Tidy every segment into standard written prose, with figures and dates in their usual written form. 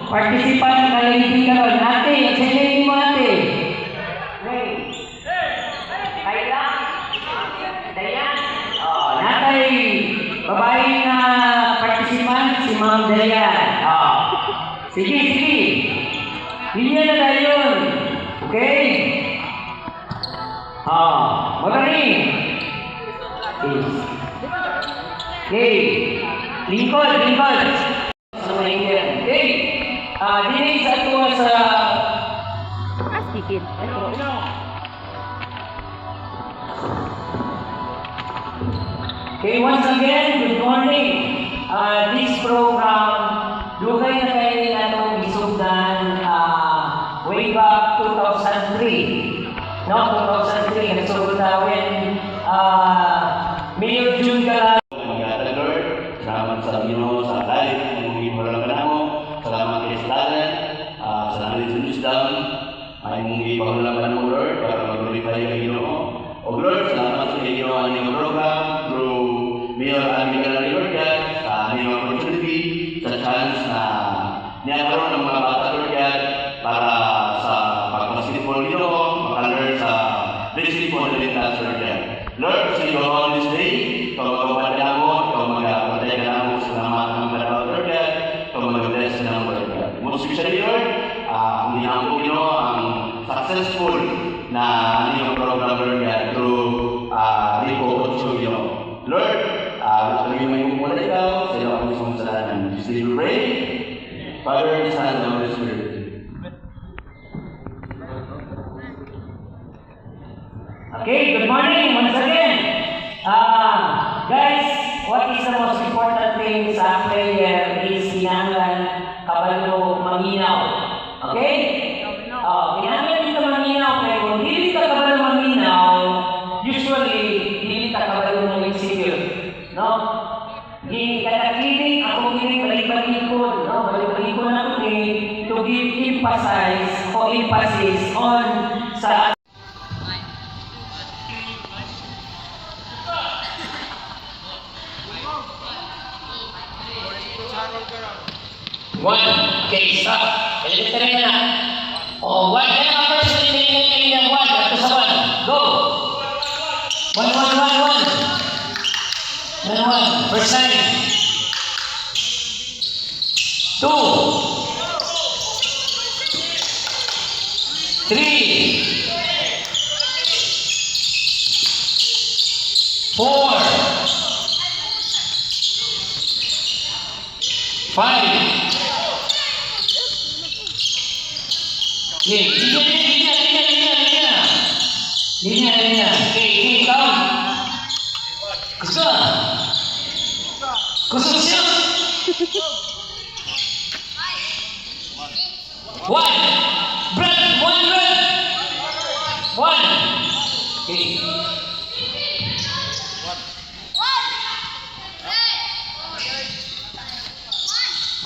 participant na lady karon. Ate, sa lady mo ate. Okay. Kaya. Dayan. Oh, natay babae na participant si Ma'am Dayan. Oh. Sige, sige. Hindi na dayon. Okay? Oh, magaling. Okay. Lingkod, lingkod. Okay. Dili sa ito sa... Asikid. Okay, once again, good morning. This program, lugay na kayo natong isugdan way back 2003. No, 2003, nagsugod na when Mayor June Galang. Lord, salamat sa Ginoo sa life ng mga moral kanamo. Salamat kay Stalan. Salamat sa Wisdom. Ay mong ipahulang kanamo Lord para mag-glorify kay Ginoo. O Lord, salamat sa Ginoo ang inyong program through Mayor Alvin Galang Lord God sa inyong opportunity, sa chance na niya-karoon ng mga bata Lord God para sa pag-basketball Ginoo, maka-learn sa basic fundamentals Lord God. Lord, sa iyo all this day, pagpapalala mo, ikaw mag-apatay ka na mo sa lamat ng karabaw Lord God, ikaw mag-bless na mo Lord God. Most especially Lord, ang ginagawa nyo ang successful na inyong program Lord God through Rico Ocho nyo. Lord, kami may kumula ikaw, sa iyo ang isang salanan. Just need to pray, Father, the Son, and the Holy Spirit. Okay, good morning once again. Guys, what is the most important thing sa prayer is kinahanglan kabalo maminaw. Okay? Kinahanglan dito maminaw kaya kung dili ka kabalo maminaw, usually dili ka kabalo ng insecure. No? Kada-kiling ako balik-balikon, no? Balik-balikon ako to give emphasis on sa one. Okay, stop. Kalilit ka rin na. O, one. Yan ang first thing ng one. Ito sa one. Go. One. First time. Two. Three. Four. Five. Okay, linya. Okay, count. Kusuk siap. One. One. Okay.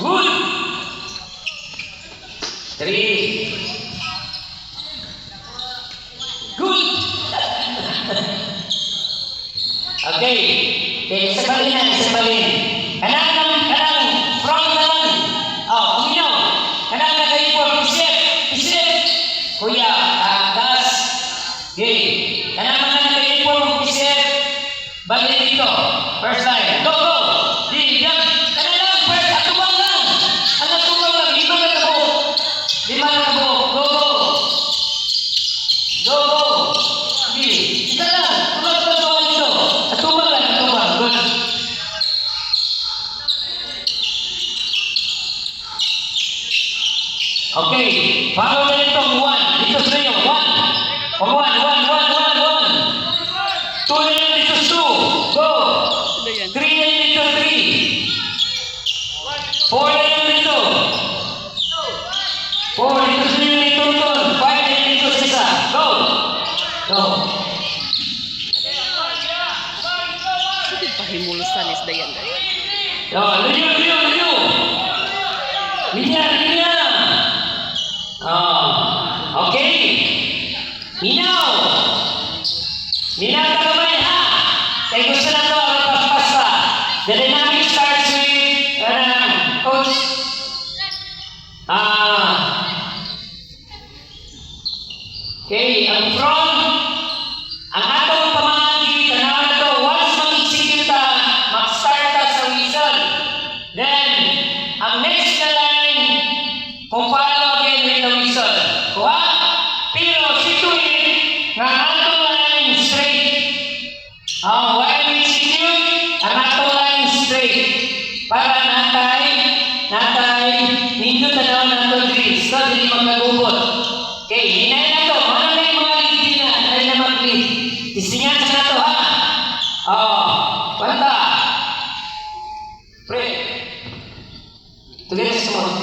Good. Three. Good. Okay. Sebalin. Kanang from kanan. Oh, uminaw. Kanang na kayo po. Isip. Kuya, gas. Okay. Kanang na kayo po. Isip. Balik dito. First line. Go. Diyan. Kanang lang. First. Atubang lang. Lima na kabo. Go. Sige. Isa lang. Tulang dito. Atubang lang. Good. Okay. Follow na ito. One. Dito sa iyo. One. Two na yun dito. Two. Go. Three na yun dito. Three. Four na yun dito. Four. Dito sa iyo dito. Five na yun dito sa isa. Go. Pahimulusan is dayan. Linya. Okay. Minaw ka kamay ha. Kaya gusto na ito The dynamic starts with Coach Okay, ang from, ang atong pamagi, tanaw na to, once mag-execute ta, mag-start ta sa whistle. Then, ang next na line, kung follow again with the whistle. Kuha? Pero, situin, nga atong line straight. While we execute, ang atong line straight. Para natay, nindot tanaw na to, diri, so, diri magkagubot. Okay, hinay na to. Ano na yung mga lead na? Ay na mag-lead. Isinyan na to, ha? Banda. Pre. Tuloy na sa mga.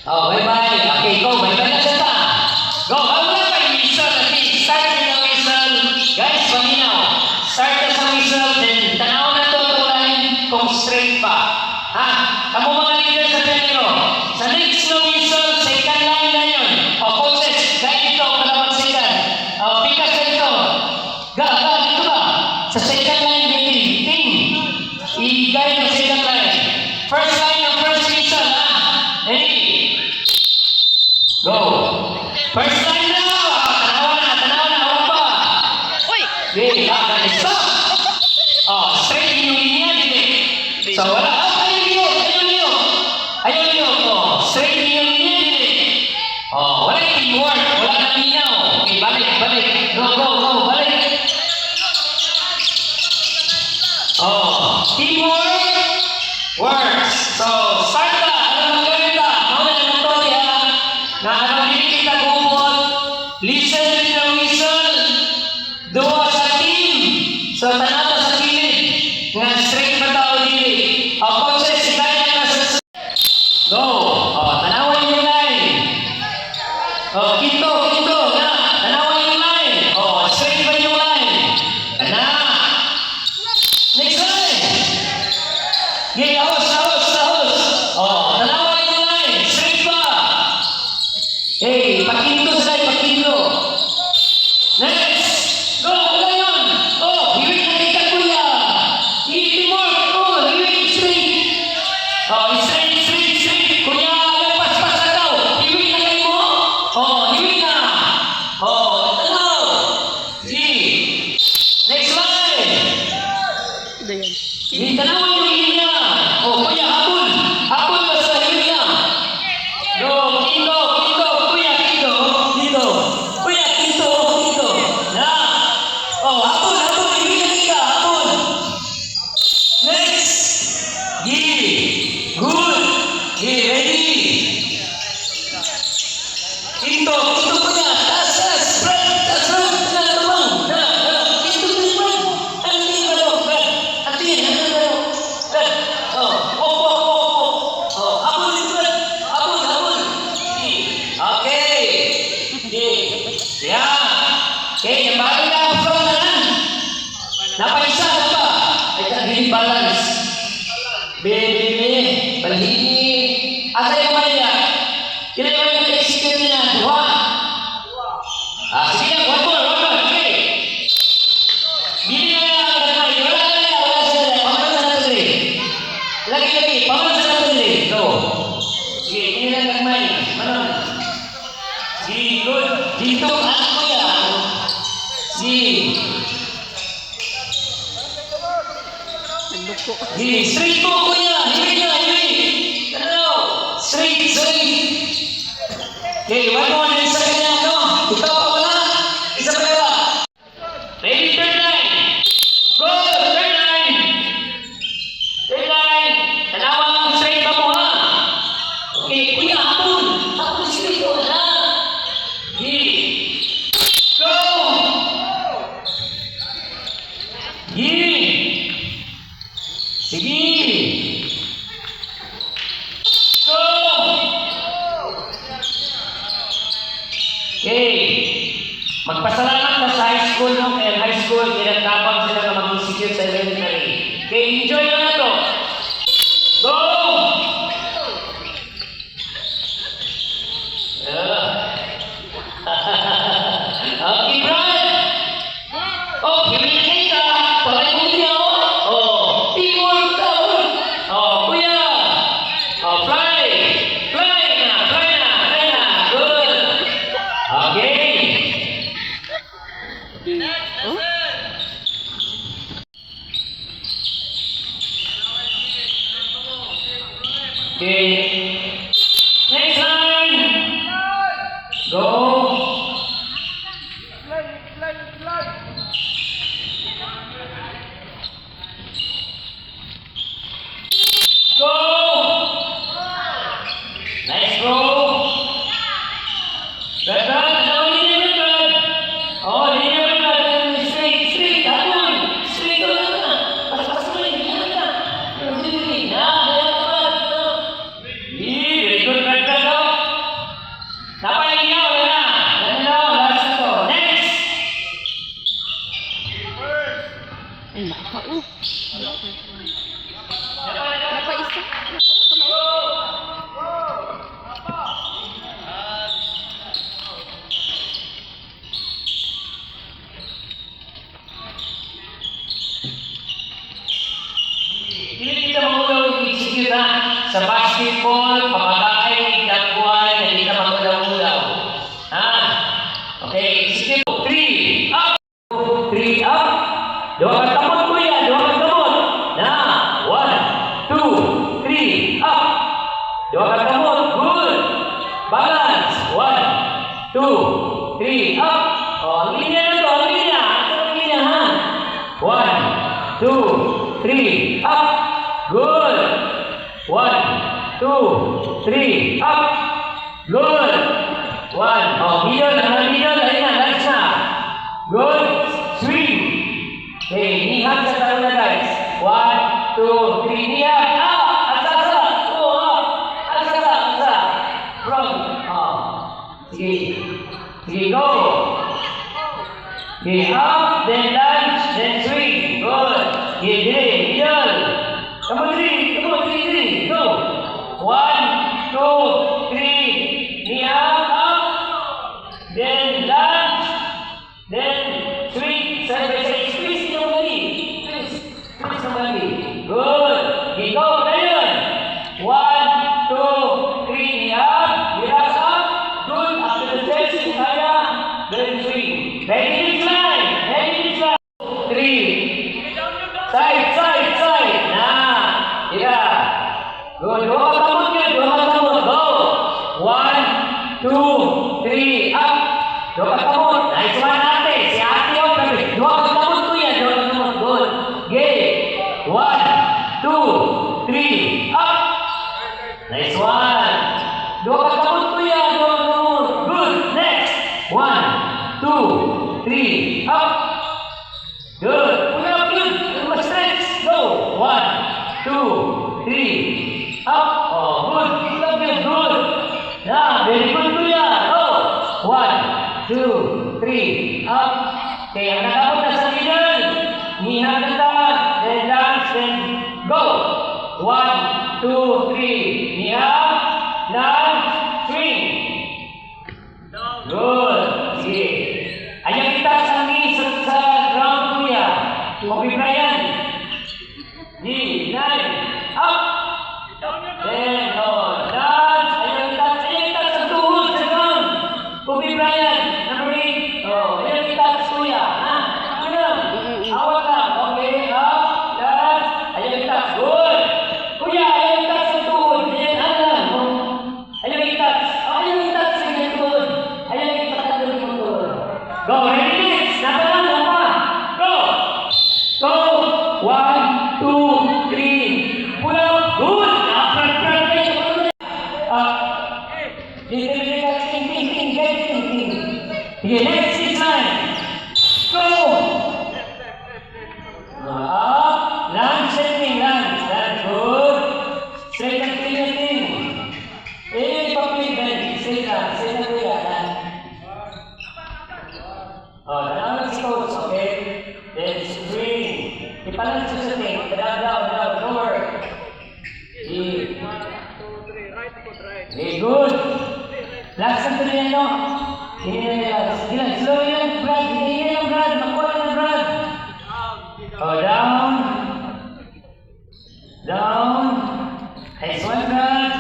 Bye-bye. Okay, go. Bye-bye na siya ta. Go. Wala pa yung whistle. Okay, start with the whistle. Guys, paminaw. Start na sa whistle. Then, tanaw na to itong line kung straight pa. Ha? Kamu mga leader sa Pedro. Sa next na whistle, second line na yun. Coaches, guide ito, kalawag second. Pikas na ito. Dito ba? Sa second line, ready. Team. I-guide ang second line. First line ng first whistle, ha? Ready? Go. First line na. Tanawa na. Huwag pa. Uy! Ready? Stop. Straight yung linya, dili. So, wala. Ayaw. Straight yung linya, dili. Wala yung teamwork. Wala na linaw. Okay, balik. Go. Balik. Teamwork works. So, start ka. Ano maganda? Mauna na ito diya. Na ano hindi kita gumot. Listen to the whistle. Dua sa team. So, tanaw sa kilid. Nga straight ba tao dili. Coaches, gaya na sa... Go. Tanawan yung line. Kinto. Na. Tanawan yung line. Straight ba yung line? Na. Next line. Okay, ahos. Tanawan yung line. Straight ba? Hey, pakinto sa line, pakinto. Next. Go, wala yun. Hiwit na kita kuya. Teamwork. Hiwit, straight. Straight. Kuya, pas na daw. Hiwit na kayo mo. Hiwit na. Tanaw. Okay. Next line. Dayan. Tanawan yung linya. Kuya, hapon ba sa linya? Go, Kinto. Kuya, Kinto. Dito. Kuya, Kinto. Na. Hapon. Hapon. Next. Good. Ready. Kinto kuya. Tas. Brad. Na. Kinto Brad. Antin. Brad. Hapon. Okay. Yeah. Okay, yung bagay na ako from na lang. Napaisa na ba? Ay, hindi balance. Bebe, balhini. Asa yung maya? Kailan mo yung execute niya? Dua. Sige, one more. Okay. Bili na lang ang gagawin. Wala sila. Pamalas na sila. Lagi. Pamalas na sila. Go. Sige, bili na lang gagawin. Manon. Sige, good. Dito, anak ko yan. Sige. Nagluko. Straight po kuya. Hiwi. Ano? Straight. Okay, one more na isa kanya, no? Ikaw pa wala. Isa pa wala. Ready, third line. Go, third line. Tanawa mo straight pa mo, ha? Okay, kuya, hapon straight po, ha? Okay. Go! Sige! Go! Okay. Magpasalamat ka sa high school, no? Kaya high school, kinatapang sila na mag-execute sa elementary. Okay, enjoy na to. Go! Okay, Brad! Hiwin na kita! Pakay mo niya, teamwork daw! Kuya! Fly! Next line. Go. Go. Nice go. Good run. Oh, linya good. Oh, linya good. Straight, straight. Hapon. Straight go na. Pas-pas mo yun. Yan na. Very good, good, good. Napay niyo. Yan na. Yan na. Last na to. Next. Ay, naka. Napay na. Napa isa. Hindi kita magulang i-execute ha. Sa basketball, papakain, dagwan, hindi ka magulang-ulaw. Ha? Okay, execute. 3 up. 3 up. Dua ka tamot kuya, dua ka tamot. Na, 1, 2, 3 up. Dua ka tamot, good. Balance, 1, 2, 3 up. Oh, ang linya na to, ang linya. Ang linya ha. 1, 2, 3 up. Good. 1, 2, 3 up. Good. 1. Oh, middle, middle. Ayun na, last na. Good. Swing. Okay, nihag sa talo na guys. 1, 2, 3, nihag. Up. Asasa. Go up. Asasa, asasa. From. Oh. Sige. Sige, go. Okay, up, then lunge, then swing. Good. Okay, middle. Come on, 3, go. 1, 2, 3, knee up, then lunge, then swing, side by side, squeeze yung bali, squeeze yung bali. Good. Okay, go, ngayon. 1, 2, 3, knee up, relax up, good, after the chest, kaya, then swing. Ready this line, 3, side, side, side. Nah, yeah. Good. Dua ka tamot yun. Dua ka tamot. Go. 1, 2, 3, up. Dua ka tamot. Nice one ate. Si ate yung kami. Dua ka tamot ko yan. Dua ka tamot. Good. Okay. 1, 2, 3, up. Nice one. Dua ka tamot ko yan. Dua ka tamot. Good. Next. 1, 2, 3, up. Good. Pull up, good. Stretch. Go. 1, 2, 3. Up. Oh, good. Pull up, good. Yeah, very good, kuya. Go. 1, 2, 3. Up. Okay, ang nakapot na sa middle. Nihag na ta. Then dance. Then go. 1, 2, 3. Nihag. Dance. Swing. Good. Sige. Ayaw kita sa ground, kuya. Kobe Bryant. Di, line. Up. Then, oh, dance. Ayaw kita sa tuhod sa ground. Kobe Bryant. Number 8. Oh, ayaw kita sa kuya. Ha? Ano? Awat lang. Okay, up. Dance. Ayaw kita. Good. Kuya, ayaw kita sa tuhod. Then, ano? Ayaw kita. Ayaw kita sa tuhod. Ayaw kita sa tuhod. Go, ready, next. Napalang, napa. Go. Go. 1, 2, 3. Pull up. Good. Okay, next is line. Go. Up. Lunge, setting, lunge. That's good. Straight and clean. Papi, then. Straight lang. Straight lang kuya. Oh, dalawa si coach, okay? Then swing. Ipalan sa setting. Down, lower. Okay, good. Last na tuloy yan, no? Hindi na. Sige lang, slow yan, Brad. Hindi yan, Brad. Makuha na, Brad. Oh, down. Down. Nice one, Brad.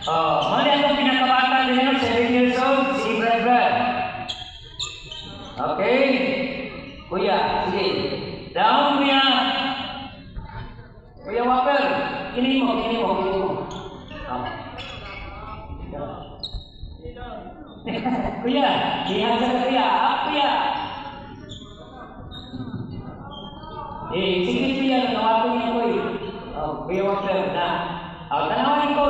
Oh, mali akong pinakabata din, 7 years old. Sige, Brad. Okay. Kuya, sige. Down, kuya. Kuya Walker. Kini mo. Oh. Kuya, ingat sa kuya. Up, kuya. Sige kuya, nawapin niya ko eh. Kuya Walter na. Tanawain ko.